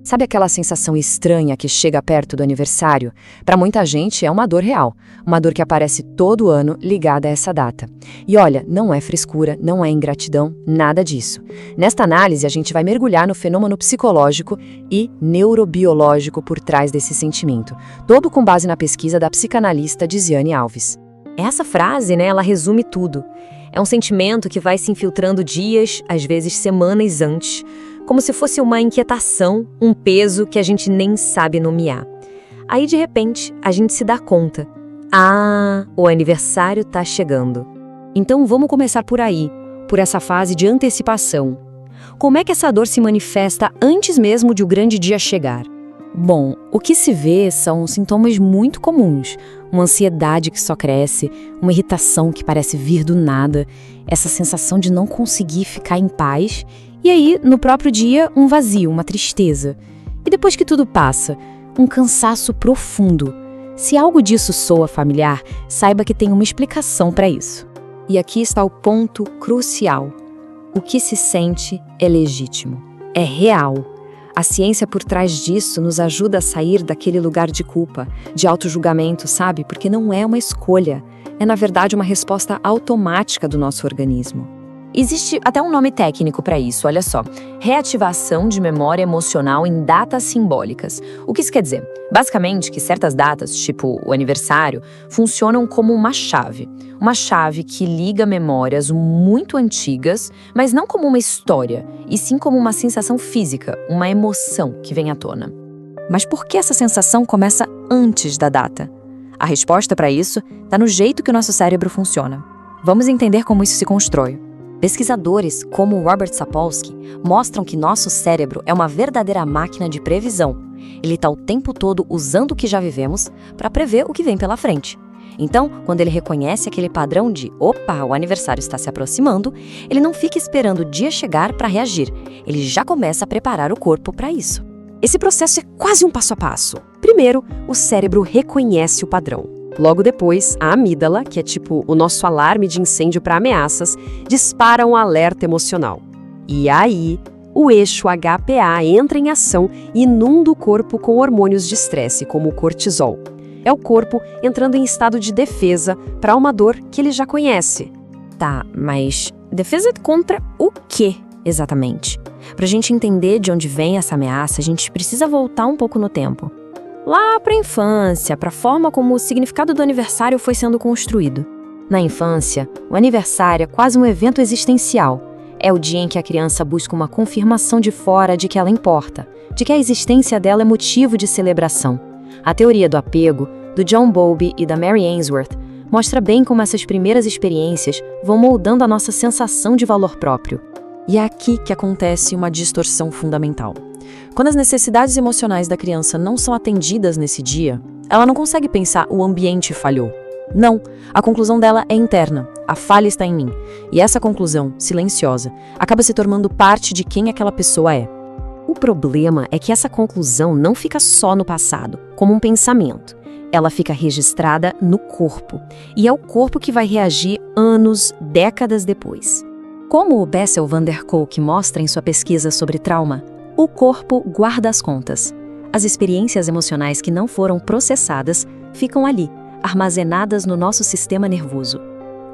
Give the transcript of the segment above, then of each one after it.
Sabe aquela sensação estranha que chega perto do aniversário? Para muita gente é uma dor real, uma dor que aparece todo ano ligada a essa data. E olha, não é frescura, não é ingratidão, nada disso. Nesta análise, a gente vai mergulhar no fenômeno psicológico e neurobiológico por trás desse sentimento, todo com base na pesquisa da psicanalista Diziane Alves. Essa frase, ela resume tudo. É um sentimento que vai se infiltrando dias, às vezes semanas antes, como se fosse uma inquietação, um peso que a gente nem sabe nomear. Aí, de repente, a gente se dá conta. Ah, o aniversário tá chegando. Então vamos começar por aí, por essa fase de antecipação. Como é que essa dor se manifesta antes mesmo de o grande dia chegar? Bom, o que se vê são sintomas muito comuns. Uma ansiedade que só cresce, uma irritação que parece vir do nada, essa sensação de não conseguir ficar em paz. E aí, no próprio dia, um vazio, uma tristeza. E depois que tudo passa, um cansaço profundo. Se algo disso soa familiar, saiba que tem uma explicação para isso. E aqui está o ponto crucial. O que se sente é legítimo, é real. A ciência por trás disso nos ajuda a sair daquele lugar de culpa, de autojulgamento, sabe? Porque não é uma escolha, é na verdade uma resposta automática do nosso organismo. Existe até um nome técnico para isso, olha só. Reativação de memória emocional em datas simbólicas. O que isso quer dizer? Basicamente que certas datas, tipo o aniversário, funcionam como uma chave. Uma chave que liga memórias muito antigas, mas não como uma história, e sim como uma sensação física, uma emoção que vem à tona. Mas por que essa sensação começa antes da data? A resposta para isso está no jeito que o nosso cérebro funciona. Vamos entender como isso se constrói. Pesquisadores, como Robert Sapolsky, mostram que nosso cérebro é uma verdadeira máquina de previsão. Ele está o tempo todo usando o que já vivemos para prever o que vem pela frente. Então, quando ele reconhece aquele padrão de opa, o aniversário está se aproximando, ele não fica esperando o dia chegar para reagir. Ele já começa a preparar o corpo para isso. Esse processo é quase um passo a passo. Primeiro, o cérebro reconhece o padrão. Logo depois, a amígdala, que é tipo o nosso alarme de incêndio para ameaças, dispara um alerta emocional. E aí, o eixo HPA entra em ação e inunda o corpo com hormônios de estresse, como o cortisol. É o corpo entrando em estado de defesa para uma dor que ele já conhece. Tá, mas defesa contra o quê, exatamente? Pra gente entender de onde vem essa ameaça, a gente precisa voltar um pouco no tempo. Lá para a infância, para a forma como o significado do aniversário foi sendo construído. Na infância, o aniversário é quase um evento existencial. É o dia em que a criança busca uma confirmação de fora de que ela importa, de que a existência dela é motivo de celebração. A teoria do apego, do John Bowlby e da Mary Ainsworth, mostra bem como essas primeiras experiências vão moldando a nossa sensação de valor próprio. E é aqui que acontece uma distorção fundamental. Quando as necessidades emocionais da criança não são atendidas nesse dia, ela não consegue pensar o ambiente falhou. Não, a conclusão dela é interna, a falha está em mim. E essa conclusão, silenciosa, acaba se tornando parte de quem aquela pessoa é. O problema é que essa conclusão não fica só no passado, como um pensamento. Ela fica registrada no corpo. E é o corpo que vai reagir anos, décadas depois. Como o Bessel van der Kolk mostra em sua pesquisa sobre trauma, o corpo guarda as contas. As experiências emocionais que não foram processadas ficam ali, armazenadas no nosso sistema nervoso.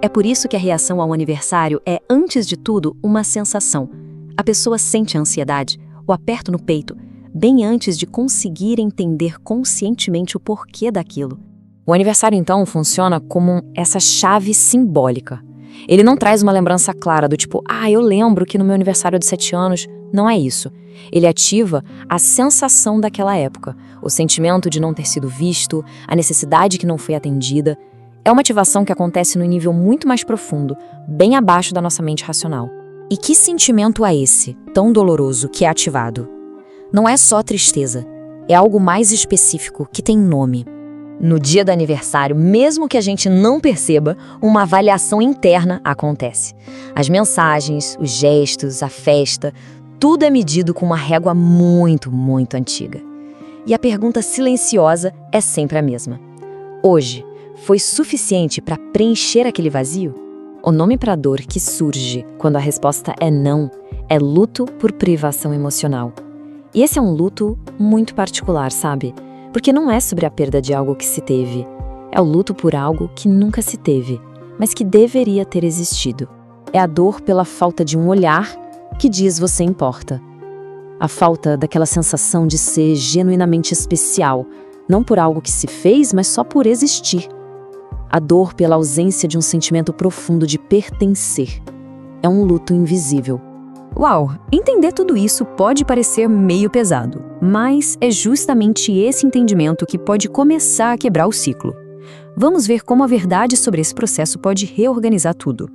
É por isso que a reação ao aniversário é, antes de tudo, uma sensação. A pessoa sente a ansiedade, o aperto no peito, bem antes de conseguir entender conscientemente o porquê daquilo. O aniversário, então, funciona como essa chave simbólica. Ele não traz uma lembrança clara do tipo, eu lembro que no meu aniversário de 7 anos, não é isso. Ele ativa a sensação daquela época, o sentimento de não ter sido visto, a necessidade que não foi atendida. É uma ativação que acontece num nível muito mais profundo, bem abaixo da nossa mente racional. E que sentimento é esse, tão doloroso, que é ativado? Não é só tristeza, é algo mais específico, que tem nome. No dia do aniversário, mesmo que a gente não perceba, uma avaliação interna acontece. As mensagens, os gestos, a festa, tudo é medido com uma régua muito, muito antiga. E a pergunta silenciosa é sempre a mesma. Hoje, foi suficiente para preencher aquele vazio? O nome para a dor que surge quando a resposta é não é luto por privação emocional. E esse é um luto muito particular, sabe? Porque não é sobre a perda de algo que se teve. É o luto por algo que nunca se teve, mas que deveria ter existido. É a dor pela falta de um olhar que diz você importa. A falta daquela sensação de ser genuinamente especial, não por algo que se fez, mas só por existir. A dor pela ausência de um sentimento profundo de pertencer. É um luto invisível. Uau! Entender tudo isso pode parecer meio pesado, mas é justamente esse entendimento que pode começar a quebrar o ciclo. Vamos ver como a verdade sobre esse processo pode reorganizar tudo.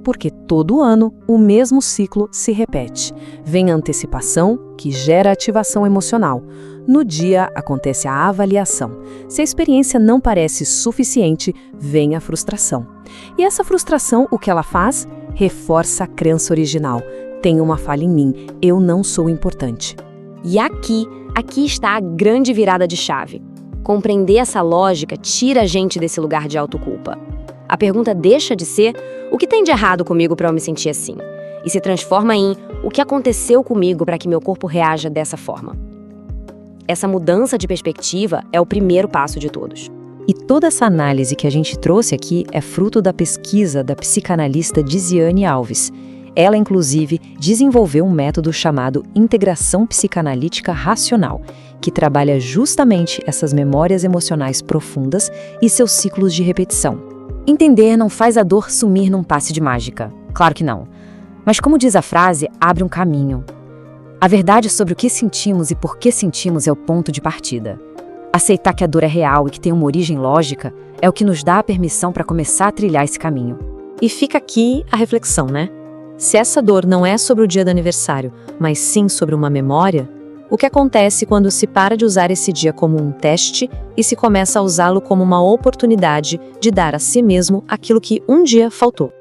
Porque todo ano o mesmo ciclo se repete. Vem a antecipação, que gera ativação emocional. No dia acontece a avaliação. Se a experiência não parece suficiente, vem a frustração. E essa frustração, o que ela faz? Reforça a crença original. Tem uma falha em mim, eu não sou importante. E aqui está a grande virada de chave. Compreender essa lógica tira a gente desse lugar de autoculpa. A pergunta deixa de ser o que tem de errado comigo para eu me sentir assim, e se transforma em o que aconteceu comigo para que meu corpo reaja dessa forma. Essa mudança de perspectiva é o primeiro passo de todos. E toda essa análise que a gente trouxe aqui é fruto da pesquisa da psicanalista Diziane Alves. Ela, inclusive, desenvolveu um método chamado integração psicanalítica racional, que trabalha justamente essas memórias emocionais profundas e seus ciclos de repetição. Entender não faz a dor sumir num passe de mágica. Claro que não. Mas como diz a frase, abre um caminho. A verdade sobre o que sentimos e por que sentimos é o ponto de partida. Aceitar que a dor é real e que tem uma origem lógica é o que nos dá a permissão para começar a trilhar esse caminho. E fica aqui a reflexão, né? Se essa dor não é sobre o dia do aniversário, mas sim sobre uma memória, o que acontece quando se para de usar esse dia como um teste e se começa a usá-lo como uma oportunidade de dar a si mesmo aquilo que um dia faltou?